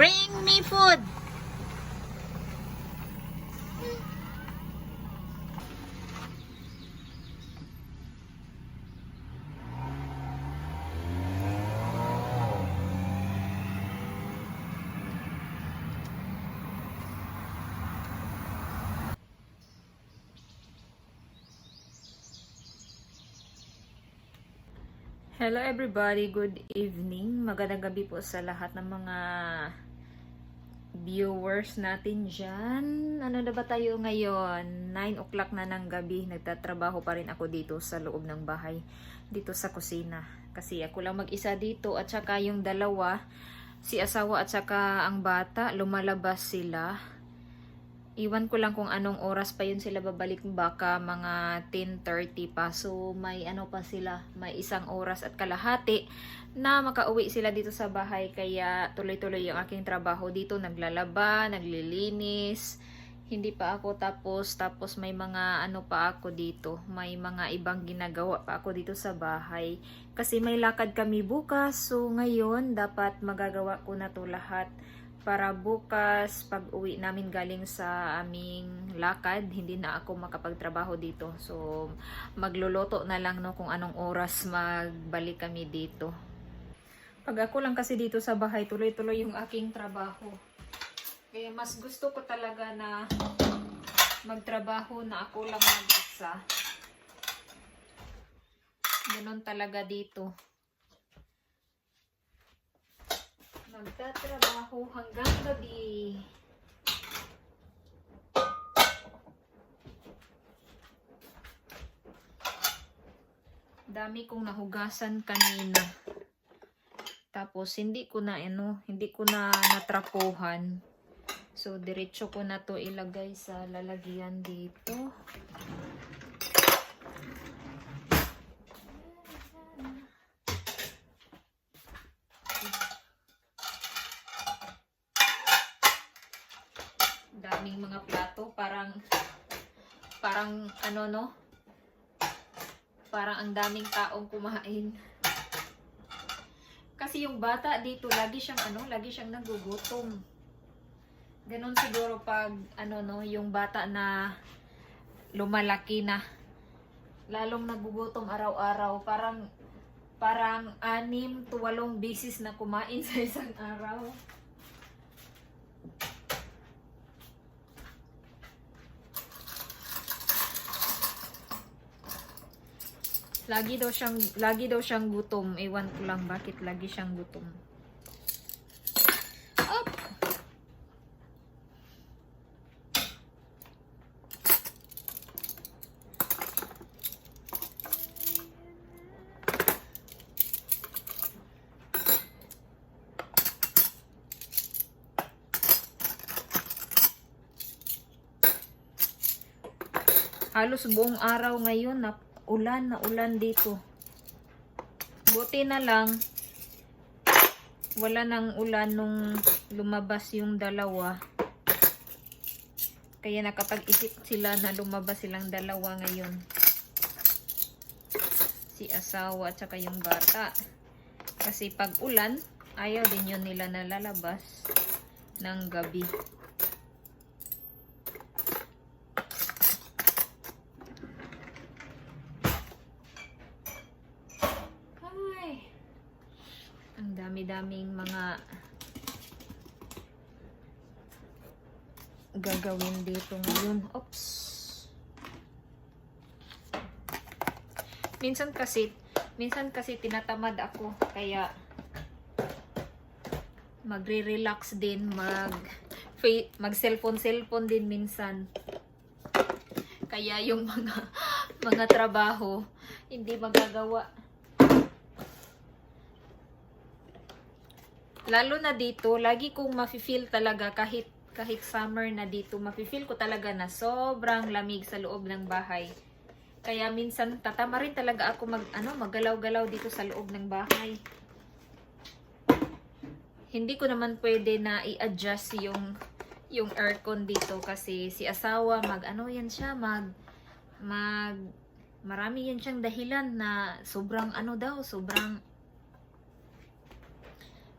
Bring me food. Hello everybody, good evening. Magandang gabi po sa lahat ng mga viewers natin dyan. Ano na ba tayo ngayon? 9 o'clock na ng gabi. Nagtatrabaho pa rin ako dito sa loob ng bahay. Dito sa kusina. Kasi ako lang mag-isa dito at saka yung dalawa, si asawa at saka ang bata, lumalabas sila. Iwan ko lang kung anong oras pa yun sila babalik, baka mga 10:30 pa. So may ano pa sila, may 1 oras at kalahati na makauwi sila dito sa bahay. Kaya tuloy-tuloy yung aking trabaho dito, naglalaba, naglilinis. Hindi pa ako tapos may mga ano pa ako dito, may mga ibang ginagawa pa ako dito sa bahay. Kasi may lakad kami bukas, so ngayon dapat magagawa ko na to lahat. Para bukas, pag uwi namin galing sa aming lakad, hindi na ako makapagtrabaho dito. So, magluluto na lang no, kung anong oras magbalik kami dito. Pag ako lang kasi dito sa bahay, tuloy-tuloy yung aking trabaho. Kaya mas gusto ko talaga na magtrabaho na ako lang mag-isa. Ganon talaga dito. Magtatrabaho hanggang gabi. Dami kong nahugasan kanina. Tapos hindi ko na natrapuhan. So diretso ko na to ilagay sa lalagyan dito. Daming mga plato, parang ano no? Parang ang daming taong kumain. Kasi yung bata dito lagi siyang nagugutom. Ganon siguro pag ano no, yung bata na lumalaki na, lalong nagugutom araw-araw, parang 6 to 8 beses na kumain sa isang araw. Lagi daw siyang gutom. Ewan ko lang bakit lagi siyang gutom. Up. Halos buong araw ngayon na ulan dito. Buti na lang wala nang ulan nung lumabas yung dalawa. Kaya nakapag-isip sila na lumabas silang dalawa ngayon. Si asawa at saka yung bata. Kasi pag ulan, ayaw din yun nila nalalabas ng gabi. Ang dami-daming mga gagawin dito ngayon. Oops. Minsan kasi tinatamad ako, kaya magre-relax din, mag cellphone din minsan. Kaya yung mga trabaho hindi magagawa. Lalo na dito, lagi kong mafe-feel talaga kahit summer na dito, mafe-feel ko talaga na sobrang lamig sa loob ng bahay. Kaya minsan tatama rin talaga ako maggalaw-galaw dito sa loob ng bahay. Hindi ko naman pwede na i-adjust yung aircon dito kasi si asawa marami yan siyang dahilan na sobrang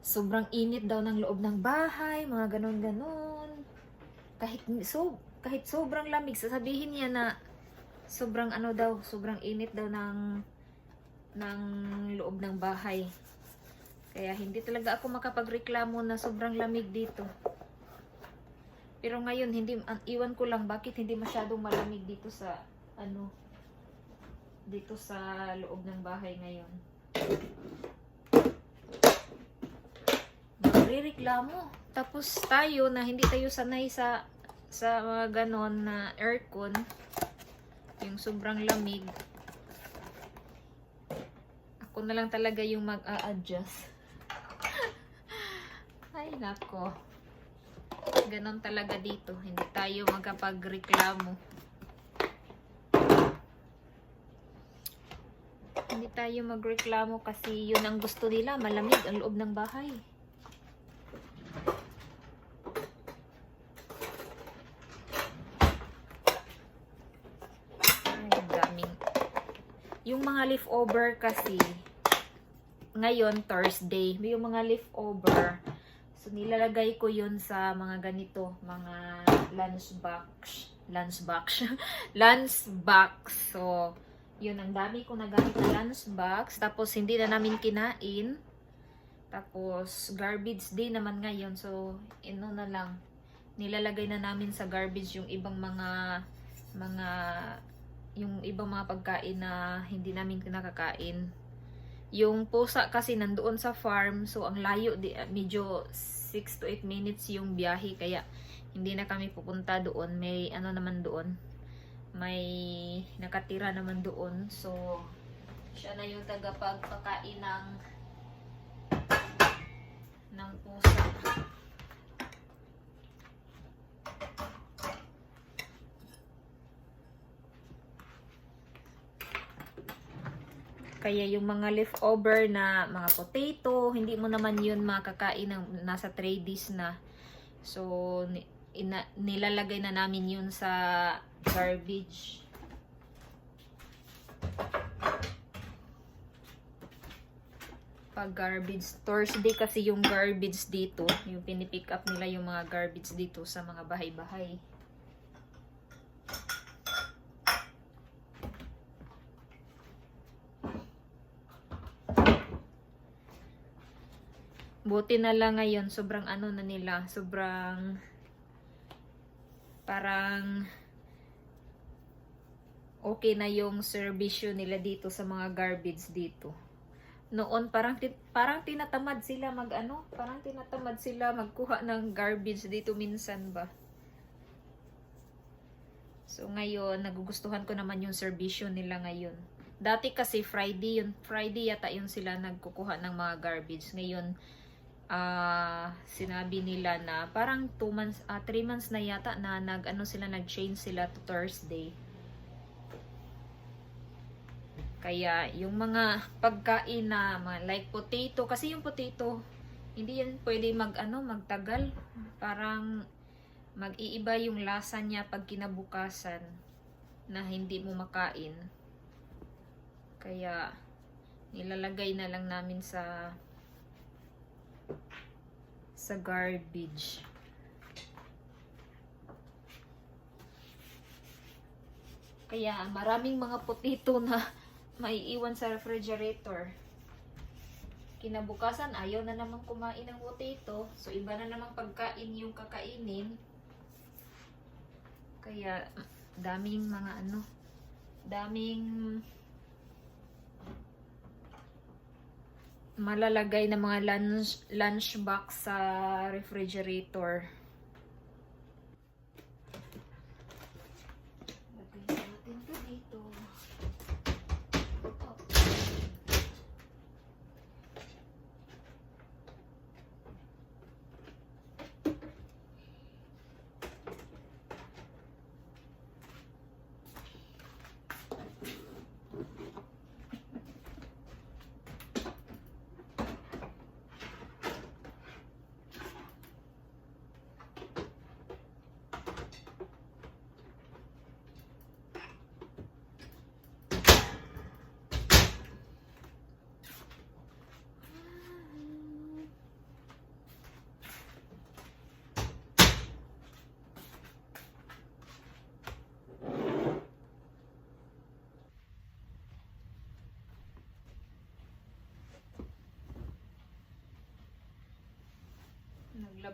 sobrang init daw ng loob ng bahay, mga ganon-ganon. Kahit sobrang lamig, sasabihin niya na sobrang ano daw, sobrang init daw ng loob ng bahay. Kaya hindi talaga ako makapagreklamo na sobrang lamig dito. Pero ngayon, iwan ko lang bakit hindi masyadong malamig dito sa, dito sa loob ng bahay ngayon. Magrereklamo. Tapos tayo na hindi tayo sanay sa mga ganon na aircon, yung sobrang lamig. Ako na lang talaga yung mag-a-adjust. Ay, nako. Ganon talaga dito. Hindi tayo magkapagreklamo. Hindi tayo magreklamo kasi yun ang gusto nila. Malamig ang loob ng bahay. Ay, daming. Yung mga leftover kasi, ngayon, Thursday, may yung mga leftover. So, nilalagay ko yun sa mga ganito, mga lunch box. So, yun, ang dami ko nagamit na lunch box. Tapos, hindi na namin kinain. Tapos, garbage din naman ngayon. So, na lang. Nilalagay na namin sa garbage yung ibang yung ibang mga pagkain na hindi namin nakakain. Yung pusa kasi nandoon sa farm, so ang layo, medyo 6 to 8 minutes yung biyahe, kaya hindi na kami pupunta doon. May naman doon, may nakatira naman doon, so siya na yung tagapagpakain ng pusa. Kaya yung mga leftover na mga potato, hindi mo naman yun makakain ng nasa tray dish na. So, nilalagay na namin yun sa garbage. Pag garbage, Thursday kasi yung garbage dito, yung pinipick up nila yung mga garbage dito sa mga bahay-bahay. Buti na lang ngayon, sobrang na nila, sobrang parang okay na yung serbisyo nila dito sa mga garbage dito. Noon parang tinatamad sila magkuha ng garbage dito minsan ba. So ngayon, nagugustuhan ko naman yung serbisyo nila ngayon. Dati kasi Friday yata yun sila nagkukuha ng mga garbage. Ngayon, sinabi nila na parang 3 months na yata na nag-change sila to Thursday. Kaya yung mga pagkain na like potato, kasi yung potato hindi yan pwede magtagal. Parang mag-iiba yung lasa niya pag kinabukasan na hindi mo makain. Kaya nilalagay na lang namin sa garbage. Kaya maraming mga potato na maiiwan sa refrigerator. Kinabukasan, ayaw na naman kumain ng potato. So, iba na namang pagkain yung kakainin. Kaya, daming malalagay na mga lunch box sa refrigerator. Lagay natin ito dito.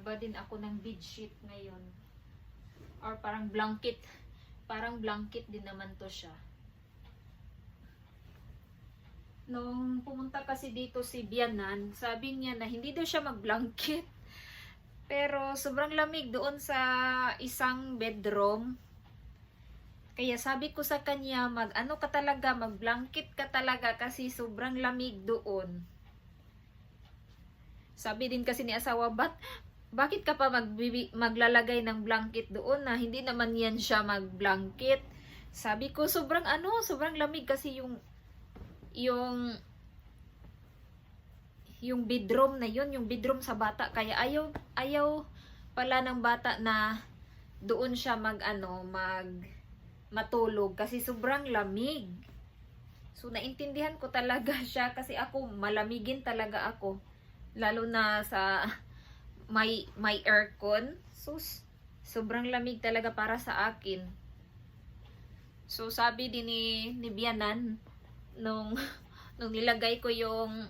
Nagtaba din ako ng bedsheet ngayon. Or parang blanket. Parang blanket din naman to siya. Nung pumunta kasi dito si Bianan, sabi niya na hindi daw siya mag-blanket. Pero sobrang lamig doon sa isang bedroom. Kaya sabi ko sa kanya, mag-ano ka talaga, mag-blanket ka talaga kasi sobrang lamig doon. Sabi din kasi ni asawa, bakit ka pa maglalagay ng blanket doon na hindi naman yan siya mag-blanket? Sabi ko, sobrang lamig kasi yung bedroom na yun, yung bedroom sa bata. Kaya ayaw pala ng bata na doon siya matulog kasi sobrang lamig. So naintindihan ko talaga siya kasi ako malamigin talaga ako. Lalo na sa may aircon. So sobrang lamig talaga para sa akin. So sabi din ni Bianan nung nilagay ko yung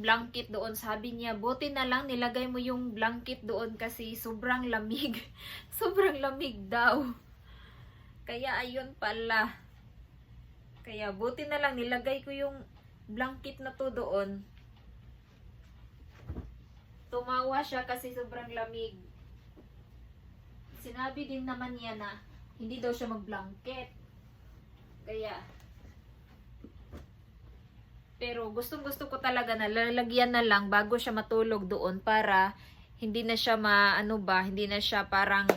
blanket doon, sabi niya, buti na lang nilagay mo yung blanket doon kasi sobrang lamig. Sobrang lamig daw. Kaya ayun pala. Kaya buti na lang nilagay ko yung blanket na to doon. Tumawa siya kasi sobrang lamig. Sinabi din naman niya na hindi daw siya mag-blanket. Pero gustong-gusto ko talaga na lalagyan na lang bago siya matulog doon para hindi na siya hindi na siya parang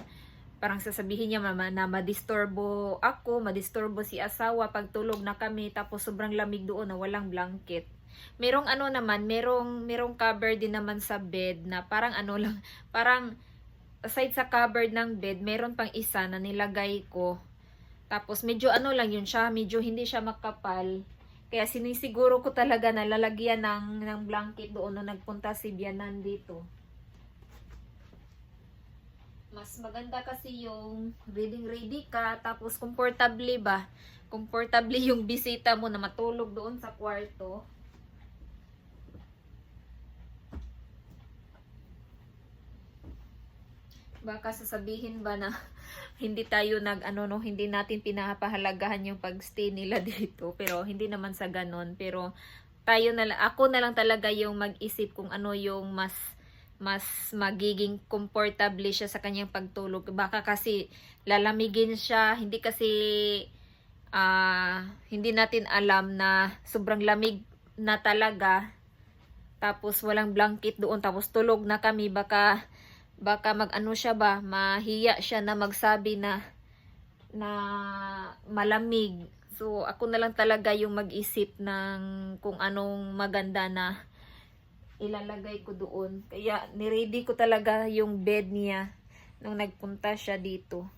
sasabihin niya na madisturbo ako, madisturbo si asawa pag tulog na kami tapos sobrang lamig doon na walang blanket. Merong merong cover din naman sa bed na parang parang aside sa cover ng bed, meron pang isa na nilagay ko. Tapos medyo yun siya, medyo hindi siya makapal. Kaya sinisiguro ko talaga na lalagyan ng blanket doon na nagpunta si Bianan dito. Mas maganda kasi yung ready ka, tapos comfortably ba? Comfortably yung bisita mo na matulog doon sa kwarto. Baka sasabihin ba na hindi tayo hindi natin pinapahalagahan yung pagstay nila dito, pero hindi naman sa ganon. Pero ako na lang talaga yung mag-isip kung ano yung mas magiging comfortable siya sa kanyang pagtulog. Baka kasi lalamigin siya, hindi natin alam na sobrang lamig na talaga. Tapos walang blanket doon, tapos tulog na kami, baka siya ba, mahiya siya na magsabi na malamig. So ako na lang talaga yung mag-isip ng kung anong maganda na ilalagay ko doon. Kaya niready ko talaga yung bed niya nung nagpunta siya dito.